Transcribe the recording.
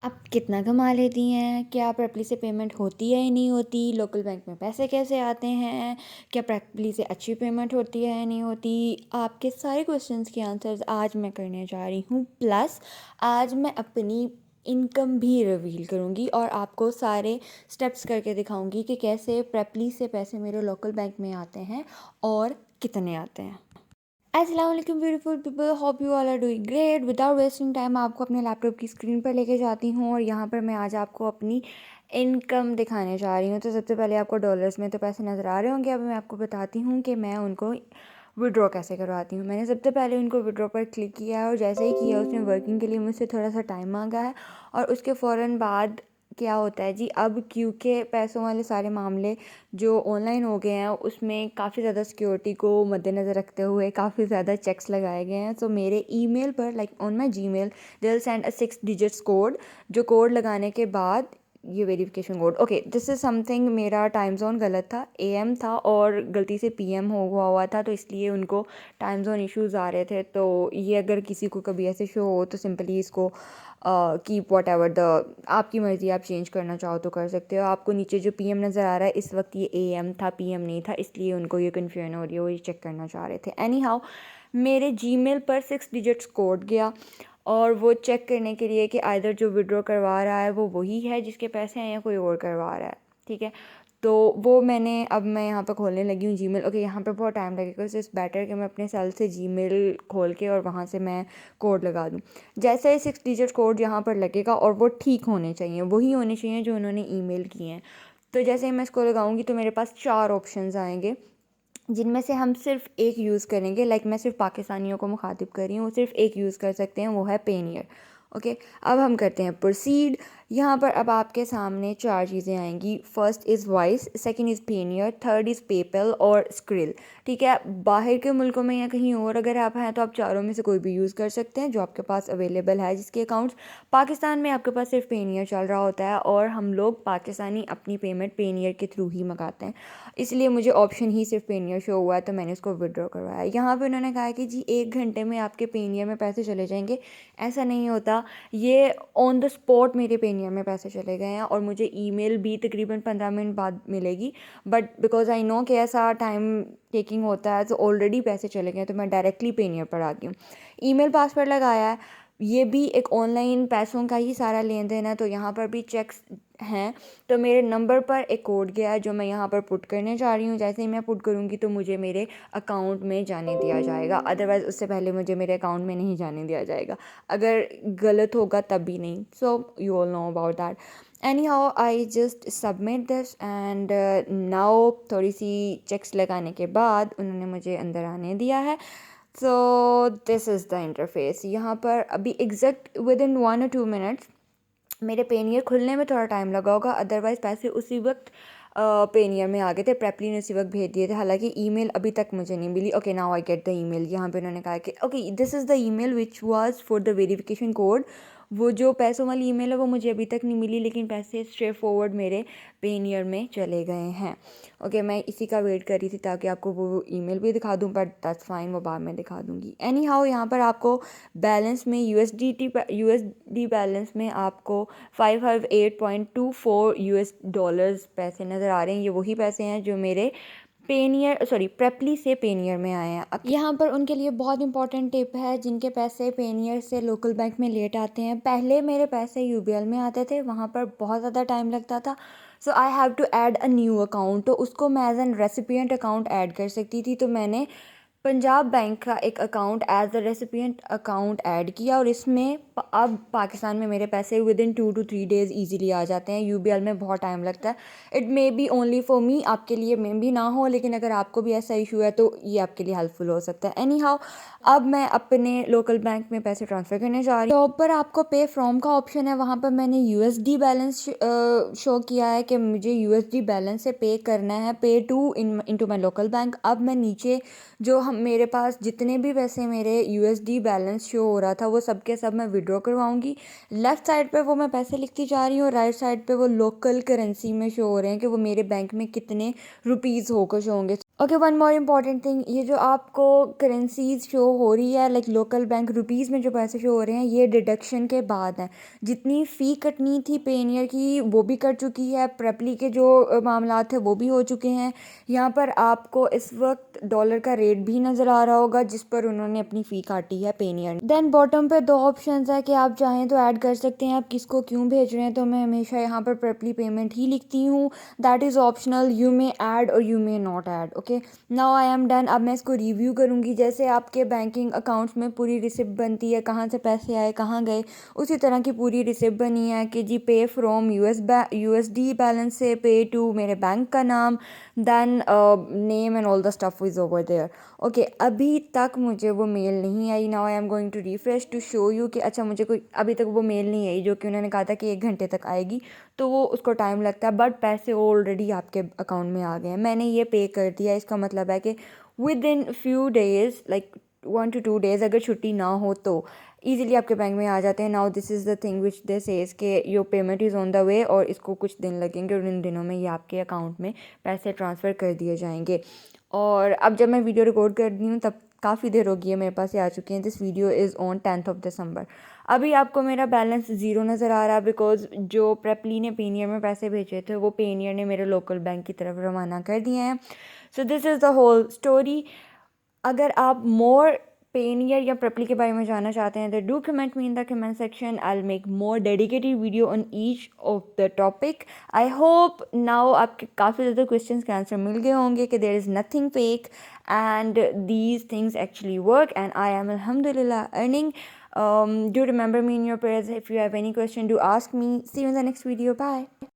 आप कितना कमा लेती हैं? क्या प्रॉपर्ली से पेमेंट होती है या नहीं होती? लोकल बैंक में पैसे कैसे आते हैं? क्या प्रॉपर्ली से अच्छी पेमेंट होती है या नहीं होती? आपके सारे क्वेश्चंस के आंसर्स आज मैं करने जा रही हूँ। प्लस आज मैं अपनी इनकम भी रिवील करूँगी और आपको सारे स्टेप्स करके दिखाऊँगी कि कैसे प्रॉपर्ली से पैसे मेरे लोकल बैंक में आते हैं और कितने आते हैं। अस्सलाम वालेकुम beautiful people, hope you all are doing great. Without wasting time आपको अपने लैपटॉप की स्क्रीन पर लेके जाती हूँ और यहाँ पर मैं आज आपको अपनी इनकम दिखाने जा रही हूँ। तो सबसे पहले आपको डॉलर्स में तो पैसे नज़र आ रहे होंगे। अब मैं आपको बताती हूँ कि मैं उनको विड्रॉ कैसे करवाती हूँ। मैंने सबसे पहले उनको विड्रॉ पर क्लिक किया है और जैसे ही किया उसमें वर्किंग के लिए मुझसे थोड़ा सा टाइम मांगा है और उसके फ़ौरन बाद क्या होता है जी, अब क्योंकि पैसों वाले सारे मामले जो ऑनलाइन हो गए हैं उसमें काफ़ी ज़्यादा सिक्योरिटी को मद्देनज़र रखते हुए काफ़ी ज़्यादा चेक्स लगाए गए हैं। तो मेरे ईमेल पर like on my Gmail they will send a 6 digits code, जो कोड लगाने के बाद ये verification code. Okay, this is something, मेरा टाइम जोन गलत था, एएम था और गलती से पीएम हुआ था, तो इसलिए उनको टाइम जोन इश्यूज़ आ रहे थे। तो ये अगर किसी को कभी ऐसे शो हो तो सिंपली इसको कीप वॉट एवर द, आपकी मर्ज़ी, आप चेंज करना चाहो तो कर सकते हो। आपको नीचे जो पीएम नज़र आ रहा है इस वक्त ये एएम था, पीएम नहीं था, इसलिए उनको ये कन्फ्यूजन हो रही है, वो ये चेक करना चाह रहे थे। एनी हाउ, मेरे जीमेल पर 6 डिजिट्स कोड गया और वो चेक करने के लिए कि आइदर जो विड्रॉ करवा रहा है वो वही है जिसके पैसे हैं या कोई और करवा रहा है। ठीक है, तो वो अब मैं यहाँ पर खोलने लगी हूँ जीमेल। ओके, यहाँ पे बहुत टाइम लगेगा, सो इट्स बेटर कि मैं अपने सेल से जीमेल खोल के और वहाँ से मैं कोड लगा दूँ। जैसे ही 6 डिजिट कोड यहाँ पर लगेगा और वो ठीक होने चाहिए, वही होने चाहिए जो उन्होंने ईमेल किए हैं। तो जैसे ही मैं इसको लगाऊंगी तो मेरे पास 4 ऑप्शंस आएंगे जिनमें से हम सिर्फ एक यूज़ करेंगे। लाइक मैं सिर्फ पाकिस्तानियों को मुखातिब कर रही हूँ, सिर्फ एक यूज़ कर सकते हैं, वो है पेनियर। ओके, अब हम करते हैं प्रोसीड। यहाँ पर अब आपके सामने 4 चीज़ें आएंगी। First is voice, second is Payeer, third is PayPal और स्क्रिल। ठीक है, बाहर के मुल्कों में या कहीं और अगर आप हैं तो आप चारों में से कोई भी यूज़ कर सकते हैं जो आपके पास अवेलेबल है, जिसके अकाउंट्स। पाकिस्तान में आपके पास सिर्फ पेनियर चल रहा होता है और हम लोग पाकिस्तानी अपनी पेमेंट पेनियर के थ्रू ही मंगाते हैं, इसलिए मुझे ऑप्शन ही सिर्फ पेनियर शो हुआ है तो मैंने उसको विड्रॉ करवाया। यहाँ पे उन्होंने कहा कि जी 1 घंटे में आपके पेनियर में पैसे चले जाएंगे। ऐसा नहीं होता, ये ऑन द स्पॉट मेरे पेनियर में पैसे चले गए हैं और मुझे ईमेल भी तकरीबन 15 मिनट बाद मिलेगी, बट बिकॉज आई नो कि ऐसा टाइम टेकिंग होता है तो ऑलरेडी पैसे चले गए, तो मैं डायरेक्टली पेनियर पर आ गई हूँ। ईमेल पासवर्ड लगाया है, ये भी एक ऑनलाइन पैसों का ही सारा लेन देन है, तो यहाँ पर भी चेक्स हैं। तो मेरे नंबर पर एक कोड गया है जो मैं यहाँ पर पुट करने जा रही हूँ। जैसे ही मैं पुट करूँगी तो मुझे मेरे अकाउंट में जाने दिया जाएगा, अदरवाइज़ उससे पहले मुझे मेरे अकाउंट में नहीं जाने दिया जाएगा, अगर गलत होगा तब भी नहीं। So you all know about that. Any how, I just submit this and now थोड़ी सी चेक्स लगाने के बाद उन्होंने मुझे अंदर आने दिया है। सो दिस इज़ द इंटरफेस। यहाँ पर अभी exact with in 1 or 2 minutes मेरे पेनियर खुलने में थोड़ा टाइम लगा होगा, अदरवाइज़ पैसे उसी वक्त पेनियर में आ गए थे, प्रेपली ने उसी वक्त भेज दिए थे। हालांकि ईमेल अभी तक मुझे नहीं मिली। Okay, now I get the email. यहाँ पे उन्होंने कहा कि okay, this is the email which was for the verification code. वो जो पैसों वाली ईमेल है वो मुझे अभी तक नहीं मिली, लेकिन पैसे स्ट्रेट फॉरवर्ड मेरे पेनियर में चले गए हैं। ओके, मैं इसी का वेट कर रही थी ताकि आपको वो ईमेल भी दिखा दूँ, बट दैट्स फाइन, वो बाद में दिखा दूँगी। एनी हाउ, यहाँ पर आपको बैलेंस में यूएसडी बैलेंस में आपको 558.24 यूएस डॉलर्स पैसे नज़र आ रहे हैं। ये वही पैसे हैं जो मेरे प्रेपली से पेनियर में आए हैं। अब यहाँ पर उनके लिए बहुत इंपॉर्टेंट टिप है, जिनके पैसे पेनियर से लोकल बैंक में लेट आते हैं। पहले मेरे पैसे यूबीएल में आते थे, वहाँ पर बहुत ज़्यादा टाइम लगता था, so I have to add a new account. तो उसको मैं as an recipient account add कर सकती थी, तो मैंने पंजाब बैंक का एक account as a recipient account add किया और इसमें अब पाकिस्तान में मेरे पैसे within 2 to 3 days easily आ जाते हैं। यूबीएल में बहुत टाइम लगता है। It may be only for me, आपके लिए मे बी ना हो, लेकिन अगर आपको भी ऐसा इशू है तो ये आपके लिए हेल्पफुल हो सकता है। एनी हाउ, अब मैं अपने लोकल बैंक में पैसे ट्रांसफ़र करने जा रही हूँ। टॉप पर आपको पे फ्रॉम का ऑप्शन है, वहाँ पर मैंने यूएसडी बैलेंस शो किया है कि मुझे यूएसडी बैलेंस से पे करना है, pay to into my local bank. अब मैं नीचे जो हम मेरे पास जितने भी पैसे मेरे यूएसडी बैलेंस शो हो रहा था वो सब के सब मैं विड्रॉ करवाऊंगी। लेफ़्ट साइड पे वो मैं पैसे लिखती जा रही हूँ, राइट साइड पे वो लोकल करेंसी में शो हो रहे हैं कि वो मेरे बैंक में कितने रुपीज़ होकर शो होंगे। Okay, one more important thing, ये जो आपको करेंसीज शो हो रही है लाइक लोकल बैंक रुपीज़ में जो पैसे शो हो रहे हैं, ये डिडक्शन के बाद हैं। जितनी फ़ी कटनी थी पेनियर की वो भी कट चुकी है, प्रेपली के जो मामला थे वो भी हो चुके हैं। यहाँ पर आपको इस वक्त डॉलर का रेट भी नज़र आ रहा होगा जिस पर उन्होंने अपनी फ़ी काटी है पेनियर। देन बॉटम पे दो ऑप्शंस है कि आप चाहें तो ऐड कर सकते हैं, आप किसको क्यों भेज रहे हैं। तो मैं हमेशा यहाँ पर प्रेपली पेमेंट ही लिखती हूँ, that is optional, you may add और you may not add. Okay, now I am done. अब मैं इसको रिव्यू करूँगी। जैसे आपके बैंकिंग अकाउंट्स में पूरी रिसिप्ट बनती है, कहाँ से पैसे आए कहाँ गए, उसी तरह की पूरी रिसिप्ट बनी है कि जी पे फ्रॉम यूएसडी बैलेंस से पे टू मेरे बैंक का नाम, then name and all the stuff is over there. Okay, अभी तक मुझे वो मेल नहीं आई। Now I am going to refresh to show you कि अच्छा मुझे कोई अभी तक वो मेल नहीं आई, जो कि उन्होंने कहा था कि 1 घंटे तक आएगी। तो वो उसको टाइम लगता है, बट पैसे ऑलरेडी आपके अकाउंट में आ गए हैं, मैंने ये पे कर दिया। इसका मतलब है कि with in few days like 1 to 2 days, अगर छुट्टी ना हो तो ईजिली आपके बैंक में आ जाते हैं। Now this is the thing which they says के your payment is on the way, और इसको कुछ दिन लगेंगे और इन दिनों में ये आपके अकाउंट में पैसे ट्रांसफ़र कर दिए जाएंगे। और अब जब मैं वीडियो रिकॉर्ड कर रही हूँ तब काफ़ी देर हो गई है, मेरे पास ये आ चुके हैं। This video is on 10th of December। अभी आपको मेरा बैलेंस ज़ीरो नज़र आ रहा है बिकॉज जो प्रेपली ने पेनियर में पैसे भेजे थे वो पेनियर ने मेरे लोकल बैंक की तरफ रवाना कर दिए हैं। So this is the whole story. अगर आप मोर पेनियर या प्रेपली के बारे में जानना चाहते हैं तो do comment me in the comment section, I will make more dedicated video on each of the topic. I hope now आपके काफ़ी ज़्यादा क्वेश्चंस के आंसर मिल गए होंगे कि there is nothing fake and these things actually work and I am alhamdulillah earning. Do remember me in your prayers. If you have any question, do ask me. See you in the next video. Bye.